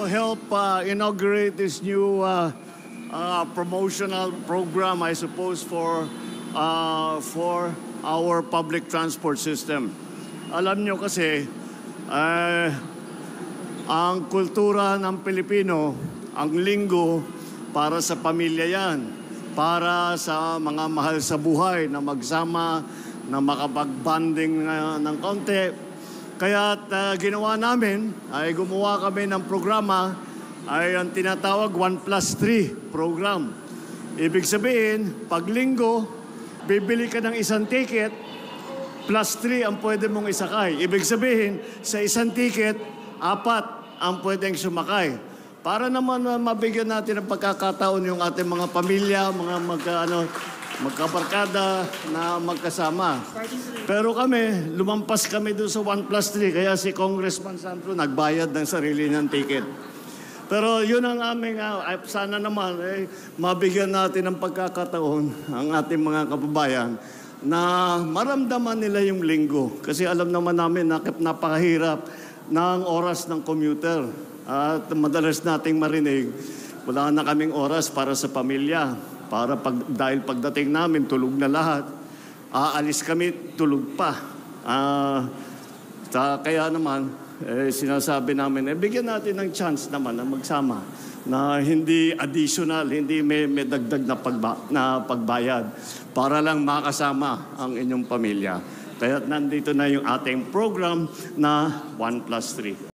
help inaugurate this new promotional program, I suppose, for our public transport system. Alam nyo kasi, ang kultura ng Pilipino, ang linggo, para sa pamilya yan, para sa mga mahal sa buhay na magsama, na makapag-bonding ng kaunti. Kaya ginawa namin, ay gumawa kami ng programa, ay ang tinatawag 1+3 program. Ibig sabihin, pag linggo, bibili ka ng isang ticket, +3 ang pwede mong isakay. Ibig sabihin, sa isang ticket, 4 ang pwedeng sumakay. Para naman mabigyan natin ng pagkakataon yung ating mga pamilya, mga magkabarkada na magkasama. Pero kami, lumampas kami doon sa 1+3, kaya si Congressman Sandro nagbayad ng sarili ng ticket. Pero yun ang aming, sana naman, mabigyan natin ng pagkakataon ang ating mga kababayan na maramdaman nila yung linggo. Kasi alam naman namin napakahirap ng oras ng commuter. At madalas nating marinig, wala na kaming oras para sa pamilya. Dahil pagdating namin, tulog na lahat. Aalis kami, tulog pa. Kaya naman, sinasabi namin, bigyan natin ng chance naman na magsama. Na hindi additional, hindi may dagdag na pagbayad. Para lang makasama ang inyong pamilya. Kaya nandito na yung ating program na 1+3.